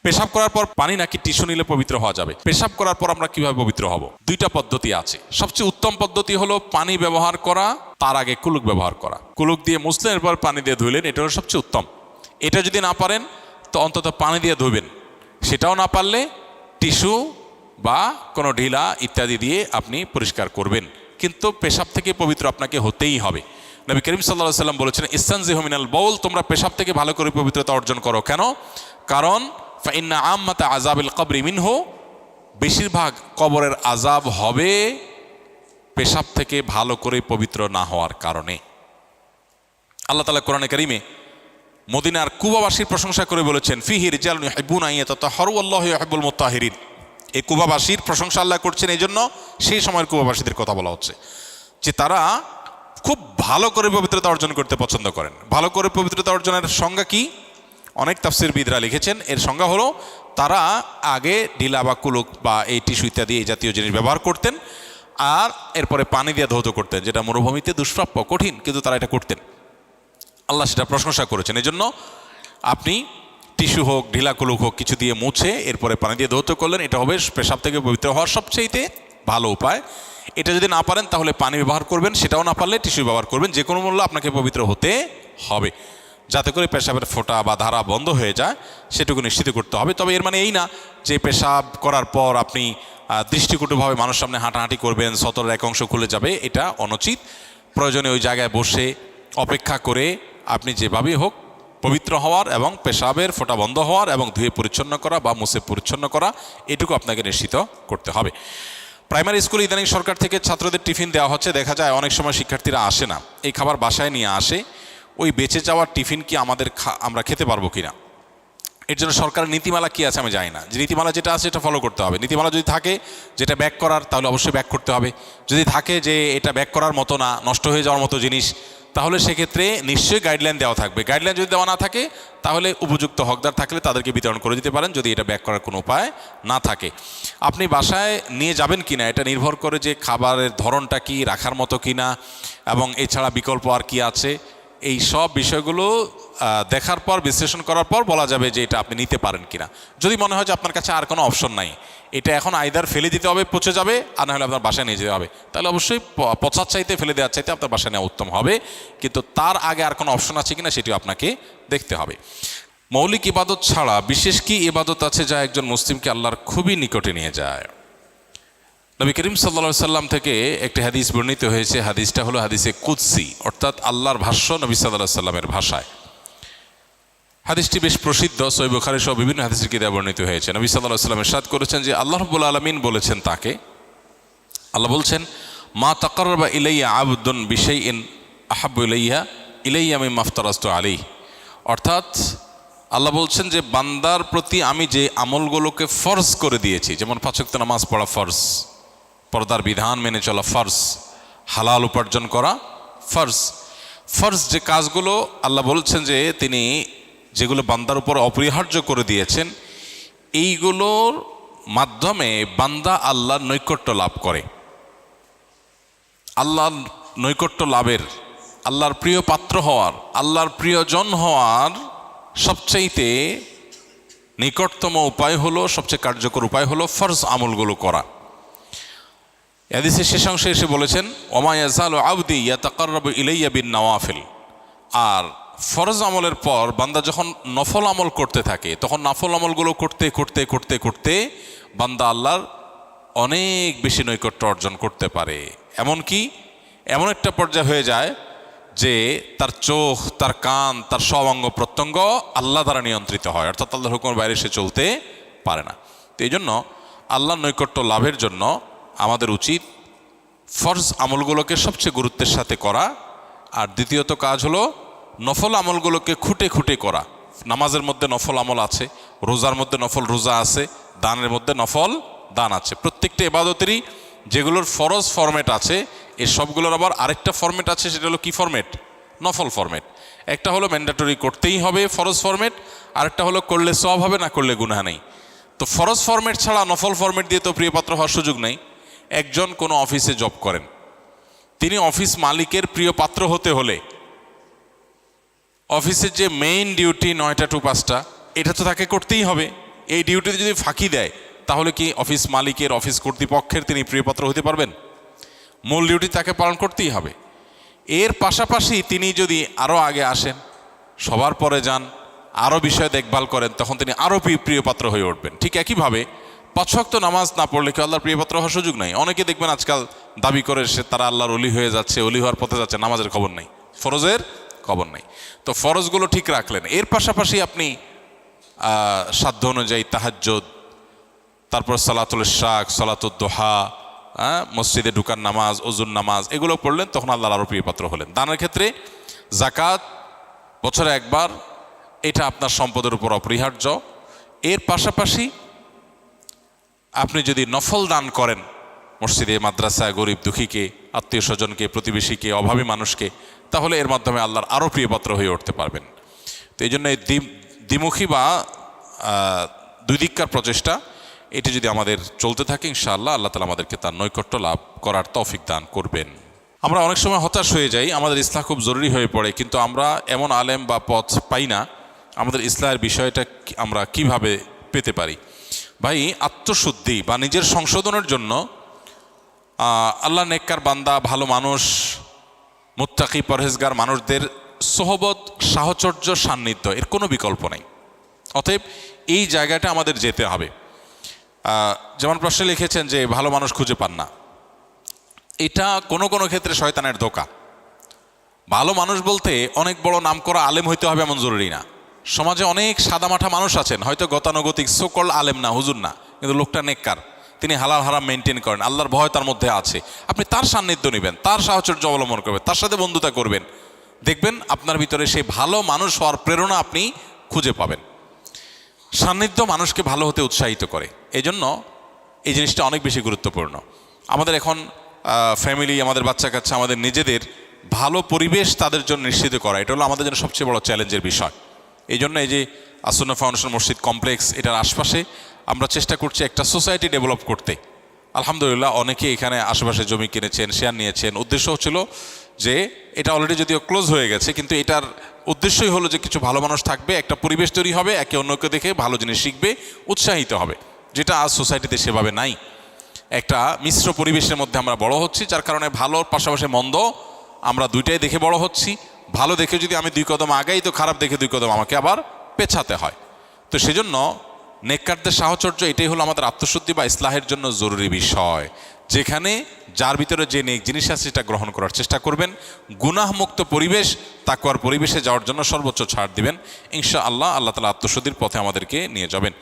পেশাব করার পর পানি নাকি টিস্যু নিলে পবিত্র হওয়া যাবে? পেশাব করার পর আমরা কিভাবে পবিত্র হব? দুইটা পদ্ধতি আছে। সবচেয়ে উত্তম পদ্ধতি হলো পানি ব্যবহার করা, তার আগে কুলুক ব্যবহার করা। কুলুক দিয়ে মুছলেন, এরপর পানি দিয়ে ধুইলেন, এটা হলো সবচেয়ে উত্তম। এটা যদি না পারেন তো অন্তত পানি দিয়ে ধুবেন। সেটাও না পারলে টিস্যু বা কোনো ঢিলা ইত্যাদি দিয়ে আপনি পরিষ্কার করবেন। কিন্তু পেশাব থেকে পবিত্র আপনাকে হতেই হবে। নবী করিম সাল্লাল্লাহু আলাইহি ওয়াসাল্লাম বলেছেন, ইস্তানজিহু মিনাল বাউল, তোমরা পেশাব থেকে ভালো করে পবিত্রতা অর্জন করো। কেন? কারণ ফাইন্না আম্মাতা আযাবিল কবরি মিনহু, বেশিরভাগ কবরের আযাব হবে পেশাব থেকে ভালো করে পবিত্র না হওয়ার কারণে। আল্লাহ তাআলা কোরআনে কারীমে মদিনার কুবাবাসীর প্রশংসা করে বলেছেন, ফিহি রিজালুন ইউহিব্বুনা আন ইয়াতাতাহহারু ওয়াল্লাহু ইউহিব্বুল মুত্তাহিরিন। এই কুবাবাসীর প্রশংসা আল্লাহ করছেন, এই জন্য সেই সময়ের কুবাবাসীদের কথা বলা হচ্ছে যে তারা খুব ভালো করে পবিত্রতা অর্জন করতে পছন্দ করেন। ভালো করে পবিত্রতা অর্জনের সংজ্ঞা কি? অনেক তাফসীরবিদরা লিখেছেন, এর সংজ্ঞা হলো তারা আগে ঢিলা বা কুলুক বা এই টিস্যু ইত্যাদি এই জাতীয় জিনিস ব্যবহার করতেন, আর এরপরে পানি দিয়ে ধৌত করতেন, যেটা মরুভূমিতে দুষ্প্রাপ্য, কঠিন, কিন্তু তারা এটা করতেন। আল্লাহ সেটা প্রশংসা করেছেন। এই জন্য আপনি টিস্যু হোক, ঢিলা কুলুক হোক, কিছু দিয়ে মুছে এরপরে পানি দিয়ে ধৌত করলেন, এটা হবে পেশাব থেকে পবিত্র হওয়ার সবচেয়ে ভালো উপায়। এটা যদি না পারেন তাহলে পানি ব্যবহার করবেন, সেটাও না পারলে টিস্যু ব্যবহার করবেন। যে কোনো মূল্য আপনাকে পবিত্র হতে হবে, যাতে করে পেশাবের ফোঁটা বা ধারা বন্ধ হয়ে যায়, সেটুকু নিশ্চিত করতে হবে। তবে এর মানে এই না যে পেশাব করার পর আপনি দৃষ্টিকটুভাবে মানুষের সামনে হাঁটাহাঁটি করবেন, সতরের এক অংশ খুলে যাবে, এটা অনুচিত। প্রয়োজনে ওই জায়গায় বসে অপেক্ষা করে আপনি যেভাবেই হোক পবিত্র হওয়ার এবং পেশাবের ফোঁটা বন্ধ হওয়ার এবং ধুয়ে পরিচ্ছন্ন করা বা মুছে পরিচ্ছন্ন করা, এটুকু আপনাকে নিশ্চিত করতে হবে। প্রাইমারি স্কুলে ইদানিং সরকার থেকে ছাত্রদের টিফিন দেওয়া হচ্ছে। দেখা যায় অনেক সময় শিক্ষার্থীরা আসে না, এই খাবার বাসায় নিয়ে আসে। ওই বেঁচে যাওয়ার টিফিন কি আমরা খেতে পারবো কিনা, এর জন্য সরকারের নীতিমালা কি আছে আমি জানি না। যে নীতিমালা যেটা আছে এটা ফলো করতে হবে। নীতিমালা যদি থাকে যেটা ব্যাক করার, তাহলে অবশ্যই ব্যাক করতে হবে। যদি থাকে যে এটা ব্যাক করার মতো না, নষ্ট হয়ে যাওয়ার মতো জিনিস, তাহলে সেক্ষেত্রে নিশ্চয়ই গাইডলাইন দেওয়া থাকবে। গাইডলাইন যদি দেওয়া না থাকে তাহলে উপযুক্ত হকদার থাকলে তাদেরকে বিতরণ করে দিতে পারেন, যদি এটা ব্যাক করার কোনো উপায় না থাকে। আপনি বাসায় নিয়ে যাবেন কিনা এটা নির্ভর করে যে খাবারের ধরনটা কি, রাখার মতো কিনা, এবং এছাড়া বিকল্প আর কি আছে। এই সব বিষয়গুলো দেখার পর, বিশ্লেষণ করার পর বলা যাবে যে এটা আপনি নিতে পারেন কিনা। যদি মনে হয় যে আপনার কাছে আর কোনো অপশন নাই, এটা এখন আইদার ফেলে দিতে হবে, পচে যাবে, আর না হলে আপনার বাসায় নিয়ে যেতে হবে, তাহলে অবশ্যই পচার চাইতে, ফেলে দেওয়ার চাইতে আপনার বাসায় নেওয়া উত্তম হবে। কিন্তু তার আগে আর কোনো অপশন আছে কিনা সেটিও আপনাকে দেখতে হবে। মৌলিক ইবাদত ছাড়া বিশেষ কি ইবাদত আছে যা একজন মুসলিমকে আল্লাহর খুবই নিকটে নিয়ে যায়? নবী করিম সাল্লাল্লাহু আলাইহি ওয়াসাল্লাম থেকে একটি হাদিস বর্ণিত হয়েছে। হাদিসটা হলো হাদিসে কুদসি, অর্থাৎ আল্লাহর ভাষ্য নবী সাল্লাল্লাহু আলাইহি ওয়াসাল্লামের ভাষায়। হাদিসটি বেশ প্রসিদ্ধ, সহিহ বুখারী সহ বিভিন্ন হাদিসের কিতাবে বর্ণিত হয়েছে। নবী সাল্লাল্লাহু আলাইহি ওয়াসাল্লাম ইরশাদ করেছেন যে আল্লাহ রাব্বুল আলামিন বলেছেন তাকে, আল্লাহ বলছেন, মা তাকাররাবা ইলাইয়া আবদুন বিশাইইন আহাব্বু ইলাইয়া মিম্মা আফতারাতু আলাইহি। অর্থাৎ আল্লাহ বলছেন যে বান্দার প্রতি আমি যে আমলগুলোকে ফরজ করে দিয়েছি, যেমন 5 ওয়াক্ত নামাজ পড়া ফরজ, পর্দার বিধান মেনে চলা ফরজ, হালাল উপার্জন করা ফরজ, ফরজ যে কাজগুলো আল্লাহ বলছেন যে তিনি যেগুলো বান্দার উপর অপরিহার্য করে দিয়েছেন, এইগুলোর মাধ্যমে বান্দা আল্লাহর নৈকট্য লাভ করে। আল্লাহর নৈকট্য লাভের, আল্লাহর প্রিয় পাত্র হওয়ার, আল্লাহর প্রিয়জন হওয়ার সবচাইতে নিকটতম উপায় হলো, সবচেয়ে কার্যকর উপায় হলো ফরজ আমলগুলো করা। হাদিসের শেষ অংশে এসে বলেছেন, ওমা ইয়াজালু আবদি ইয়াতাকাররাবু ইলাইয়া বিন নওয়াফিল। আর ফরজ আমলের পর বান্দা যখন নফল আমল করতে থাকে, তখন নফল আমলগুলো করতে করতে করতে করতে বান্দা আল্লাহর অনেক বেশি নৈকট্য অর্জন করতে পারে। এমনকি এমন একটা পর্যায়ে হয়ে যায় যে তার চোখ, তার কান, তার সব অঙ্গ প্রত্যঙ্গ আল্লাহ দ্বারা নিয়ন্ত্রিত হয়, অর্থাৎ আল্লাহর হুকুমের বাইরে সে চলতে পারে না। তো এই জন্য আল্লাহর নৈকট্য লাভের জন্য আমাদের উচিত ফরজ আমলগুলোকে সবচেয়ে গুরুত্বের সাথে করা। আর দ্বিতীয়ত কাজ হলো নফল আমলগুলোকে খুঁটে খুঁটে করা। নামাজের মধ্যে নফল আমল আছে, রোজার মধ্যে নফল রোজা আছে, দানের মধ্যে নফল দান আছে। প্রত্যেকটা ইবাদতেরই যেগুলোর ফরজ ফরম্যাট আছে, এই সবগুলোর আবার আরেকটা ফরম্যাট আছে, সেটা হলো কি ফরম্যাট? নফল ফরম্যাট। একটা হলো ম্যান্ডেটরি, করতেই হবে ফরজ ফরম্যাট, আরেকটা হলো করলে সওয়াব হবে, না করলে গুনাহ নেই। তো ফরজ ফরম্যাট ছাড়া নফল ফরম্যাট দিয়ে তো প্রিয়পাত্র হওয়ার সুযোগ নেই। একজন কোনো অফিসে জব করেন, তিনি অফিস মালিকের প্রিয় পাত্র হতে হলে অফিসের যে মেইন ডিউটি 9টা to 5টা, এটা তো তাকে করতেই হবে। এই ডিউটিতে যদি ফাঁকি দেয় তাহলে কি অফিস মালিকের, অফিস কর্তৃপক্ষের তিনি প্রিয়পাত্র হতে পারবেন? মূল ডিউটি তাকে পালন করতেই হবে। এর পাশাপাশি তিনি যদি আরও আগে আসেন, সবার পরে যান, আরও বিষয় দেখভাল করেন, তখন তিনি আরও প্রিয়পাত্র হয়ে উঠবেন। ঠিক একইভাবে 5 ওয়াক্ত নামাজ না পড়লে কেউ আল্লাহর প্রিয়পাত্র হওয়ার সুযোগ নাই। অনেকে দেখবেন আজকাল দাবি করে তারা আল্লাহর অলি হয়ে যাচ্ছে, অলি হওয়ার পথে যাচ্ছে, নামাজের খবর নেই, ফরজের খবর নেই। তো ফরজগুলো ঠিক রাখলেন, এর পাশাপাশি আপনি সাধ্য অনুযায়ী তাহাজ্জুদ, তারপর সালাতুল ইশরাক, সালাতুদ দুহা, মসজিদে ঢুকার নামাজ, ওজুর নামাজ, এগুলো পড়লেন, তখন আল্লাহর আরও প্রিয়পাত্র হলেন। দানের ক্ষেত্রে যাকাত বছরে একবার, এটা আপনার সম্পদের উপর অপরিহার্য। এর পাশাপাশি আপনি যদি নফল দান করেন, মসজিদে, মাদ্রাসায়, গরিব দুঃখীকে, আত্মীয় স্বজনকে, প্রতিবেশীকে, অভাবী মানুষকে, তাহলে এর মাধ্যমে আল্লাহর আরও প্রিয়পাত্র হয়ে উঠতে পারবেন। তো এই জন্য এই দ্বিমুখী বা দুই দিককার প্রচেষ্টা, এটি যদি আমাদের চলতে থাকে, ইনশাআল্লাহ আল্লাহ তাআলা আমাদেরকে তার নৈকট্য লাভ করার তৌফিক দান করবেন। আমরা অনেক সময় হতাশ হয়ে যাই, আমাদের ইসলাহ খুব জরুরি হয়ে পড়ে, কিন্তু আমরা এমন আলেম বা পথ পাই না। আমাদের ইসলাহের বিষয়টা আমরা কিভাবে পেতে পারি? ভাই, আত্মশুদ্ধি বা নিজের সংশোধনের জন্য আল্লাহ নেককার বান্দা, ভালো মানুষ, মুত্তাকি পরহেজগার মানুষদের সোহবত, সাহচর্য, সান্নিধ্য, এর কোনো বিকল্প নেই। অতএব এই জায়গাটা আমাদের যেতে হবে। যেমন প্রশ্নে লিখেছেন যে ভালো মানুষ খুঁজে পান না, এটা কোনো কোনো ক্ষেত্রে শয়তানের ধোঁকা। ভালো মানুষ বলতে অনেক বড় নামকরা আলেম হইতে হবে এমন জরুরি না। সমাজে অনেক সাদামাঠা মানুষ আছেন, হয়তো গতানুগতিক সকল আলেম না, হুজুর না, কিন্তু লোকটা নেককার, তিনি হালাল হারাম মেনটেন করেন, আল্লাহর ভয় তার মধ্যে আছে। আপনি তার সান্নিধ্য নেবেন, তার সাহচর্য অবলম্বন করবেন, তার সাথে বন্ধুতা করবেন, দেখবেন আপনার ভিতরে সেই ভালো মানুষ হওয়ার প্রেরণা আপনি খুঁজে পাবেন। সান্নিধ্য মানুষকে ভালো হতে উৎসাহিত করে, এজন্য এই জিনিসটা অনেক বেশি গুরুত্বপূর্ণ। আমাদের এখন ফ্যামিলি, আমাদের বাচ্চা কাচ্চা, আমাদের নিজেদের ভালো পরিবেশ তাদের জন্য নিশ্চিত করা, এটা হলো আমাদের জন্য সবচেয়ে বড় চ্যালেঞ্জের বিষয়। এই জন্য এই যে আসুন্নাহ ফাউন্ডেশন মসজিদ কমপ্লেক্স, এটার আশপাশে আমরা চেষ্টা করছি একটা সোসাইটি ডেভেলপ করতে। আলহামদুলিল্লাহ অনেকে এখানে আশেপাশে জমি কিনেছেন, শেয়ার নিয়েছেন। উদ্দেশ্য হচ্ছিল যে এটা অলরেডি যদিও ক্লোজ হয়ে গেছে, কিন্তু এটার উদ্দেশ্যই হলো যে কিছু ভালো মানুষ থাকবে, একটা পরিবেশ তৈরি হবে, একে অন্যকে দেখে ভালো জিনিস শিখবে, উৎসাহিত হবে, যেটা আজ সোসাইটিতে সেভাবে নাই। একটা মিশ্র পরিবেশের মধ্যে আমরা বড় হচ্ছি, যার কারণে ভালোর পাশাপাশি মন্দ আমরা দুইটাই দেখে বড় হচ্ছি। ভালো দেখে যদি আমি 2 কদম আগাই, তো খারাপ দেখে 2 কদম আমাকে আবার পেছাতে হয়। তো সেজন্য নেককারদের সাহচর্য, এটাই হলো আমাদের আত্মশুদ্ধি বা ইসলাহের জন্য জরুরি বিষয়। যেখানে যার ভিতরে যে নেক জিনিস আছে সেটা গ্রহণ করার চেষ্টা করবেন। গুনাহমুক্ত পরিবেশ, তাকওয়ার পরিবেশে যাওয়ার জন্য সর্বোচ্চ ছাড় দিবেন ইনশাআল্লাহ। আল্লাহ তাআলা আত্মশুদ্ধির পথে আমাদেরকে নিয়ে যাবেন।